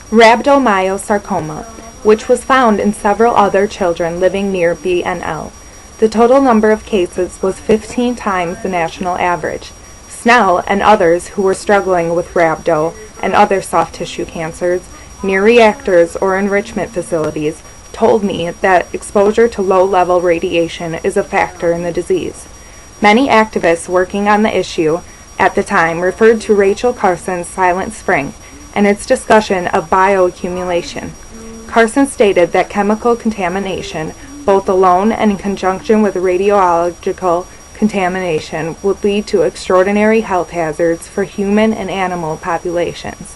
rhabdomyosarcoma, which was found in several other children living near BNL. The total number of cases was 15 times the national average. Snell and others who were struggling with rhabdo and other soft tissue cancers near reactors or enrichment facilities told me that exposure to low-level radiation is a factor in the disease. Many activists working on the issue at the time referred to Rachel Carson's Silent Spring and its discussion of bioaccumulation. Carson stated that chemical contamination, both alone and in conjunction with radiological contamination, would lead to extraordinary health hazards for human and animal populations.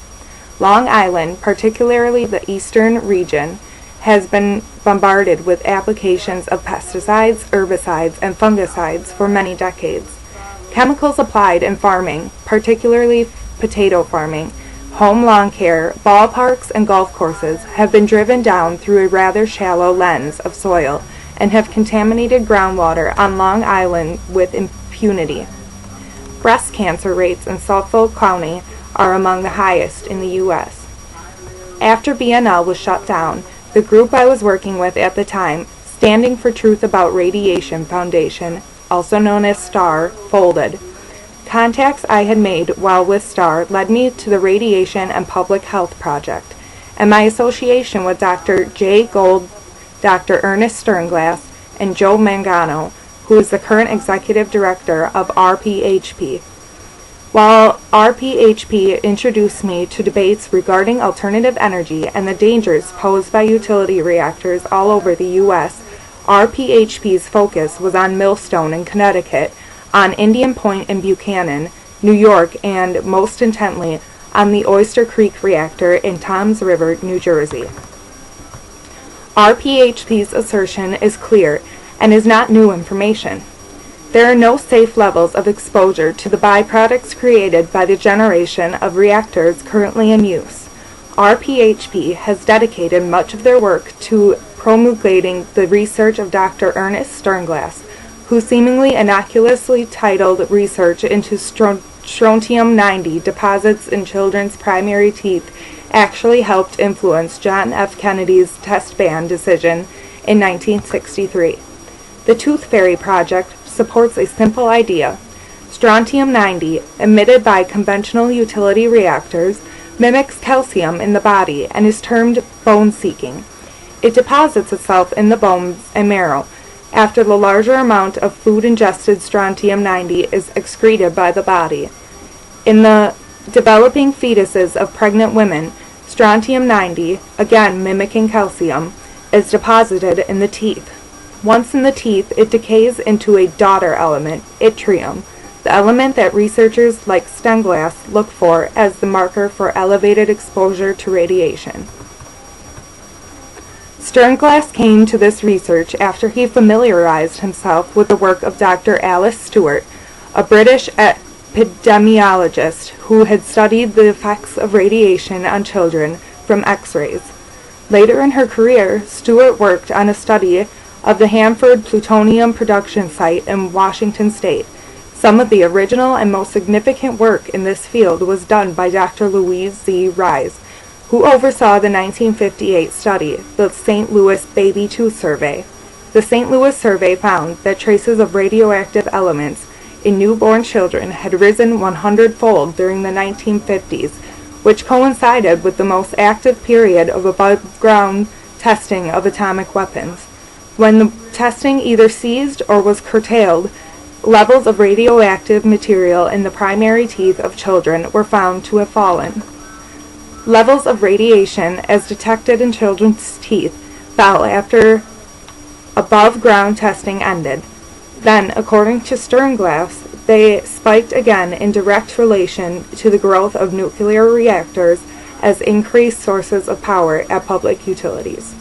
Long Island, particularly the eastern region, has been bombarded with applications of pesticides, herbicides, and fungicides for many decades. Chemicals applied in farming, particularly potato farming, home lawn care, ballparks, and golf courses, have been driven down through a rather shallow lens of soil and have contaminated groundwater on Long Island with impunity. Breast cancer rates in Suffolk County are among the highest in the U.S. After BNL was shut down, the group I was working with at the time, Standing for Truth About Radiation Foundation, also known as STAR, folded. Contacts I had made while with STAR led me to the Radiation and Public Health Project, and my association with Dr. Jay Gold, Dr. Ernest Sternglass, and Joe Mangano, who is the current executive director of RPHP. While RPHP introduced me to debates regarding alternative energy and the dangers posed by utility reactors all over the U.S., RPHP's focus was on Millstone in Connecticut, on Indian Point in Buchanan, New York, and, most intently, on the Oyster Creek reactor in Toms River, New Jersey. RPHP's assertion is clear and is not new information. There are no safe levels of exposure to the byproducts created by the generation of reactors currently in use. RPHP has dedicated much of their work to promulgating the research of Dr. Ernest Sternglass, who seemingly innocuously titled research into strontium-90 deposits in children's primary teeth actually helped influence John F. Kennedy's test ban decision in 1963. The Tooth Fairy Project supports a simple idea. Strontium-90, emitted by conventional utility reactors, mimics calcium in the body and is termed bone-seeking. It deposits itself in the bones and marrow after the larger amount of food-ingested strontium-90 is excreted by the body. In the developing fetuses of pregnant women, strontium-90, again mimicking calcium, is deposited in the teeth. Once in the teeth, it decays into a daughter element, yttrium, the element that researchers like Sternglass look for as the marker for elevated exposure to radiation. Sternglass came to this research after he familiarized himself with the work of Dr. Alice Stewart, a British epidemiologist who had studied the effects of radiation on children from X-rays. Later in her career, Stewart worked on a study of the Hanford plutonium production site in Washington State. Some of the original and most significant work in this field was done by Dr. Louise Z. Rise, who oversaw the 1958 study, the St. Louis Baby Tooth Survey. The St. Louis survey found that traces of radioactive elements in newborn children had risen 100-fold during the 1950s, which coincided with the most active period of above-ground testing of atomic weapons. When the testing either ceased or was curtailed, levels of radioactive material in the primary teeth of children were found to have fallen. Levels of radiation, as detected in children's teeth, fell after above-ground testing ended. Then, according to Sternglass, they spiked again in direct relation to the growth of nuclear reactors as increased sources of power at public utilities.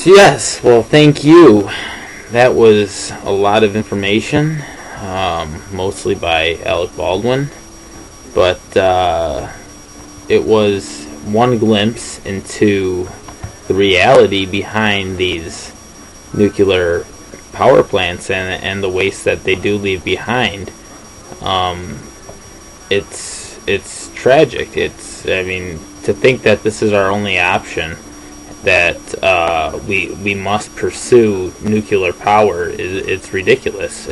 Yes, well, thank you. That was a lot of information, mostly by Alec Baldwin, but it was one glimpse into the reality behind these nuclear power plants and the waste that they do leave behind, it's tragic. I mean, to think that this is our only option, that we must pursue nuclear power, it's ridiculous.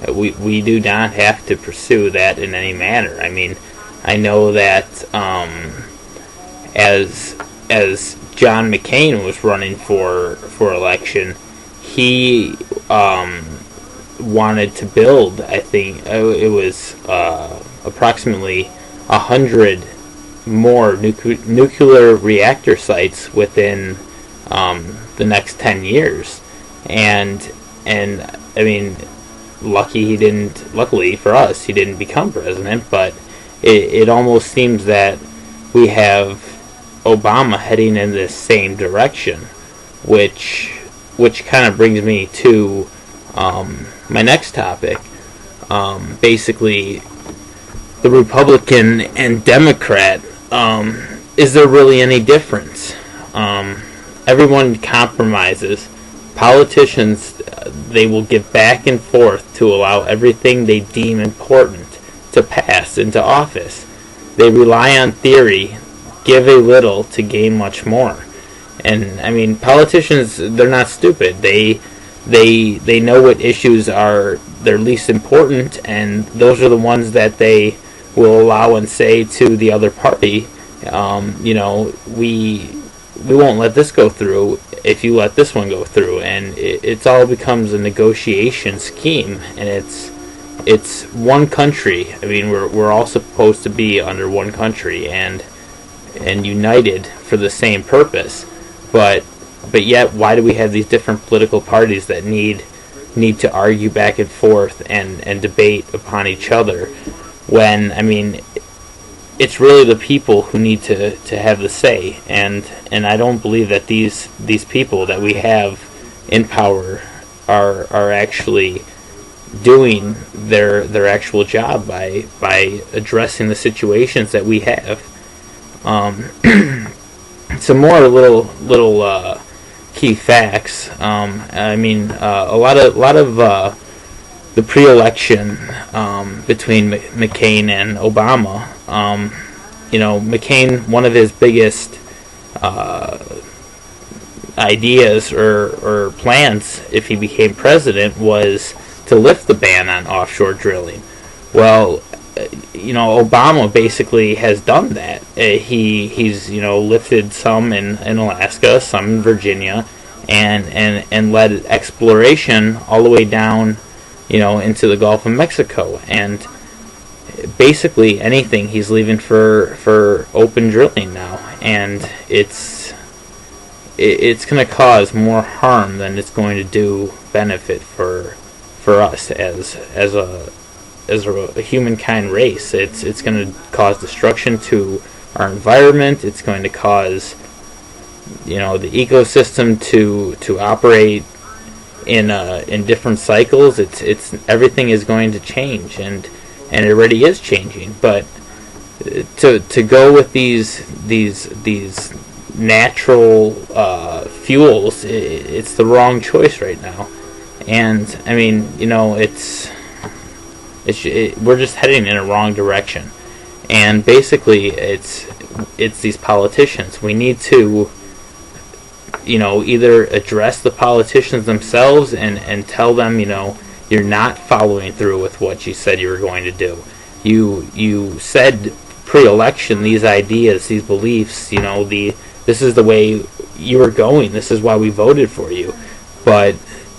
We do not have to pursue that in any manner. I mean, I know that as John McCain was running for election, he wanted to build, I think it was approximately 100 more nuclear reactor sites within the next 10 years, and I mean, luckily for us, he didn't become president, but it almost seems that we have Obama heading in this same direction, which kind of brings me to my next topic. Basically, the Republican and Democrat, is there really any difference? Everyone compromises. Politicians, they will give back and forth to allow everything they deem important to pass into office. They rely on theory, give a little to gain much more. And I mean, politicians, they're not stupid. They know what issues are their least important, and those are the ones that they will allow and say to the other party, we won't let this go through if you let this one go through. And it all becomes a negotiation scheme, and it's one country. I mean, we're all supposed to be under one country and united for the same purpose. But yet, why do we have these different political parties that need to argue back and forth and debate upon each other, when, I mean, it's really the people who need to have the say, and I don't believe that these people that we have in power are actually doing their actual job by addressing the situations that we have. Some more little key facts. I mean, a lot of the pre-election between McCain and Obama. McCain, one of his biggest ideas or plans, if he became president, was to lift the ban on offshore drilling. Well, Obama basically has done that. He's lifted some in Alaska, some in Virginia, and led exploration all the way down, into the Gulf of Mexico. And basically anything he's leaving for open drilling now, and it's going to cause more harm than it's going to do benefit for us as a humankind race. It's going to cause destruction to our environment. It's going to cause the ecosystem to operate in different cycles. It's everything is going to change, and it already is changing. But to go with these natural fuels, it's the wrong choice right now. And I mean, we're just heading in a wrong direction. And basically, it's these politicians. We need to, either address the politicians themselves and tell them, you're not following through with what you said you were going to do. You said pre-election these ideas, these beliefs, this is the way you were going. This is why we voted for you. But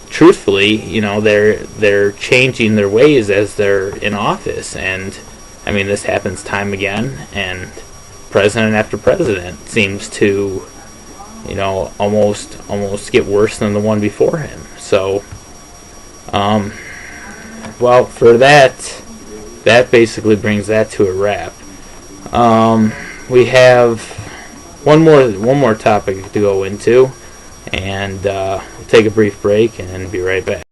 truthfully, they're changing their ways as they're in office, and I mean, this happens time again, and president after president seems to, almost get worse than the one before him. So, well, for that basically brings that to a wrap. We have one more topic to go into, and we'll take a brief break and be right back.